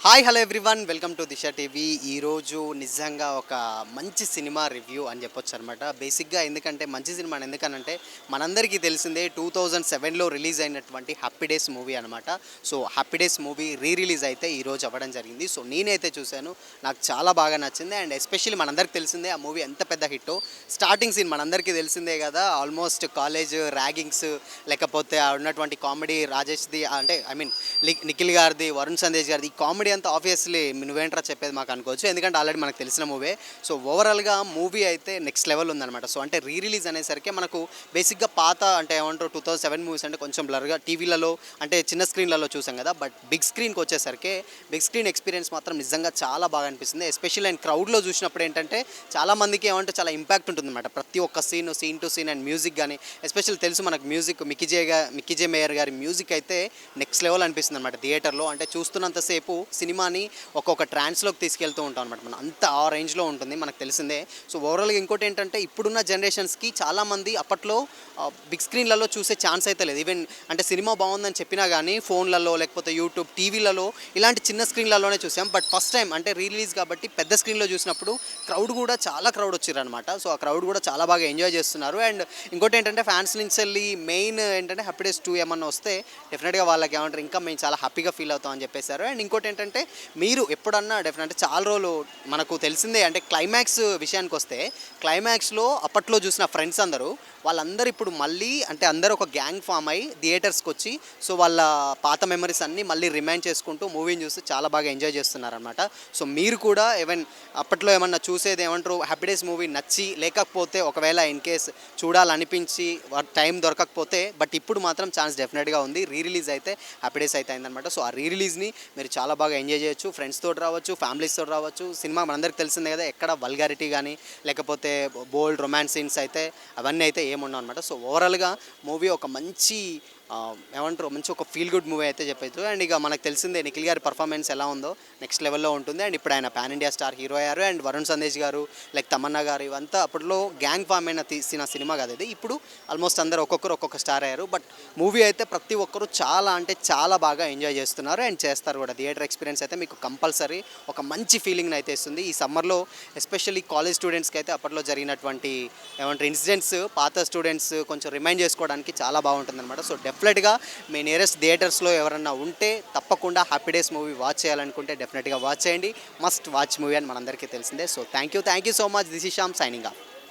Hi hello everyone welcome to Disha TV. ఈరోజు నిజంగా ఒక మంచి సినిమా రివ్యూ అని చెప్పొచ్చు అనమాట. బేసిక్గా ఎందుకంటే మంచి సినిమా ఎందుకనంటే మనందరికీ తెలిసిందే 2007లో రిలీజ్ అయినటువంటి హ్యాపీ డేస్ మూవీ అనమాట. So happy days movie release అయితే ఈరోజు అవ్వడం జరిగింది. సో నేనైతే చూశాను, నాకు చాలా బాగా నచ్చింది. అండ్ ఎస్పెషల్లీ మనందరికీ తెలిసిందే ఆ మూవీ ఎంత పెద్ద హిట్టో. స్టార్టింగ్ సీన్ మనందరికీ తెలిసిందే కదా, ఆల్మోస్ట్ కాలేజ్ ర్యాగింగ్స్, లేకపోతే ఉన్నటువంటి కామెడీ రాజేష్ది, అంటే ఐ మీన్ నిఖిల్ గారిది, వరుణ్ సందేశ్ గారిది, ఈ కామెడీ అంతా ఆబ్వియస్లీ నువ్వేంట్రా చెప్పేది మాకు అనుకోవచ్చు, ఎందుకంటే ఆల్రెడీ మనకు తెలిసిన మూవీ. సో ఓవరాల్గా మూవీ అయితే నెక్స్ట్ లెవెల్ ఉందన్నమాట. సో అంటే రిలీజ్ అనేసరికి మనకు బేసిక్గా పాత అంటే ఏమంటారు 2007 మూవీస్ అంటే కొంచెం బ్లర్గా టీవీలలో అంటే చిన్న స్క్రీన్లలో చూసాం కదా, బట్ బిగ్ స్క్రీన్కి వచ్చేసరికి బిగ్ స్క్రీన్ ఎక్స్పీరియన్స్ మాత్రం నిజంగా చాలా బాగా అనిపిస్తుంది. ఎస్పెషల్లీ అండ్ క్రౌడ్లో చూసినప్పుడు ఏంటంటే చాలా మందికి ఏమంటే చాలా ఇంపాక్ట్ ఉంటుందన్నమాట. ప్రతి ఒక్క scene to scene and music కానీ, ఎస్పెషల్లీ తెలుసు మనకు మ్యూజిక్ మిక్కీ జే మేయర్ గారి మ్యూజిక్ అయితే నెక్స్ట్ లెవెల్ అనిపిస్తుంది అనమాట థియేటర్లో. అంటే చూస్తున్నంతసేపు సినిమాని ఒక్కొక్క ట్రాన్స్లోకి తీసుకెళ్తూ ఉంటాం అనమాట. మనం అంత ఆ రేంజ్లో ఉంటుంది, మనకు తెలిసిందే. సో ఓవరాల్గా ఇంకోటి ఏంటంటే ఇప్పుడున్న జనరేషన్స్కి చాలామంది అప్పట్లో బిగ్ స్క్రీన్లలో చూసే ఛాన్స్ అయితే లేదు. ఈవెన్ అంటే సినిమా బాగుందని చెప్పినా కానీ ఫోన్లలో లేకపోతే యూట్యూబ్ టీవీలలో ఇలాంటి చిన్న స్క్రీన్లలోనే చూసాం. బట్ ఫస్ట్ టైం అంటే రిలీజ్ కాబట్టి పెద్ద స్క్రీన్లో చూసినప్పుడు క్రౌడ్ కూడా చాలా క్రౌడ్ వచ్చారనమాట. సో ఆ క్రౌడ్ కూడా చాలా బాగా ఎంజాయ్ చేస్తున్నారు. అండ్ ఇంకోటి ఏంటంటే ఫ్యాన్స్ నుంచి వెళ్ళి మెయిన్ ఏంటంటే హ్యాపీ డేస్ 2 ఏమన్నా వస్తే డెఫినెట్గా వాళ్ళకి ఏమంటారు ఇంకా మేము చాలా హ్యాపీగా ఫీల్ అవుతాం అని చెప్పేశారు. అండ్ ఇంకోటి ఏంటంటే మీరు ఎప్పుడన్నా డెఫినెట్ చాలా రోజులు మనకు తెలిసిందే అంటే క్లైమాక్స్ విషయానికి వస్తే క్లైమాక్స్లో అప్పట్లో చూసిన ఫ్రెండ్స్ వాళ్ళందరూ ఇప్పుడు మళ్ళీ అంటే అందరూ ఒక గ్యాంగ్ ఫామ్ అయ్యి థియేటర్స్కి వచ్చి సో వాళ్ళ పాత మెమరీస్ అన్నీ మళ్ళీ రిమైండ్ చేసుకుంటూ మూవీని చూసి చాలా బాగా ఎంజాయ్ చేస్తున్నారనమాట. సో మీరు కూడా ఈవెన్ అప్పట్లో ఏమన్నా చూసేది ఏమంటారు హ్యాపీ డేస్ మూవీ నచ్చి లేకపోతే ఒకవేళ ఇన్ కేస్ చూడాలనిపించి టైం దొరకకపోతే బట్ ఇప్పుడు మాత్రం ఛాన్స్ డెఫినెట్గా ఉంది. రిలీజ్ అయితే హ్యాపీ డేస్ అయితే అయిందనమాట. సో ఆ రిలీజ్ని మీరు చాలా బాగా ఎంజాయ్ చేయొచ్చు. ఫ్రెండ్స్ తోటి రావచ్చు, ఫ్యామిలీస్ తోటి రావచ్చు. సినిమా మనందరికి తెలిసిందే కదా, ఎక్కడ వల్గారిటీ కానీ లేకపోతే బోల్డ్ రొమాన్స్ సీన్స్ అయితే అవన్నీ అయితే ఏముండవు అనమాట. సో ఓవరాల్గా మూవీ ఒక మంచి ఏమంటారు మంచి ఒక ఫీల్ గుడ్ మూవీ అయితే చెప్పచ్చు. అండ్ ఇక మనకు తెలిసిందే నిఖిల్ గారి పర్ఫార్మెన్స్ ఎలా ఉందో నెక్స్ట్ లెవెల్లో ఉంటుంది. అండ్ ఇప్పుడు ఆయన పాన్ ఇండియా స్టార్ హీరో అయ్యారు. అండ్ వరుణ్ సందేశ్ గారు లైక్ తమన్నా గారు ఇవంతా అప్పట్లో గ్యాంగ్ ఫామ్ అయిన తీసిన సినిమా కదా ఇది. ఇప్పుడు ఆల్మోస్ట్ అందరూ ఒక్కొక్క స్టార్ అయ్యారు. బట్ మూవీ అయితే ప్రతి ఒక్కరు చాలా అంటే చాలా బాగా ఎంజాయ్ చేస్తున్నారు అండ్ చేస్తారు కూడా. థియేటర్ ఎక్స్పీరియన్స్ అయితే మీకు కంపల్సరీ ఒక మంచి ఫీలింగ్ని అయితే ఇస్తుంది. ఈ సమ్మర్లో ఎస్పెషల్లీ కాలేజ్ స్టూడెంట్స్కి అయితే అప్పట్లో జరిగినటువంటి ఏమంటారు ఇన్సిడెంట్స్ పాత స్టూడెంట్స్ కొంచెం రిమైండ్ చేసుకోవడానికి చాలా బాగుంటుంది అనమాట. సో డెఫినెట్గా మీ నియరెస్ట్ థియేటర్స్లో ఎవరన్నా ఉంటే తప్పకుండా హ్యాపీ డేస్ మూవీ వాచ్ చేయాలనుకుంటే డెఫినెట్గా వాచ్ చేయండి. మస్ట్ వాచ్ మూవీ అని మనందరికీ తెలిసిందే. So thank you so much. This is Shyam signing off.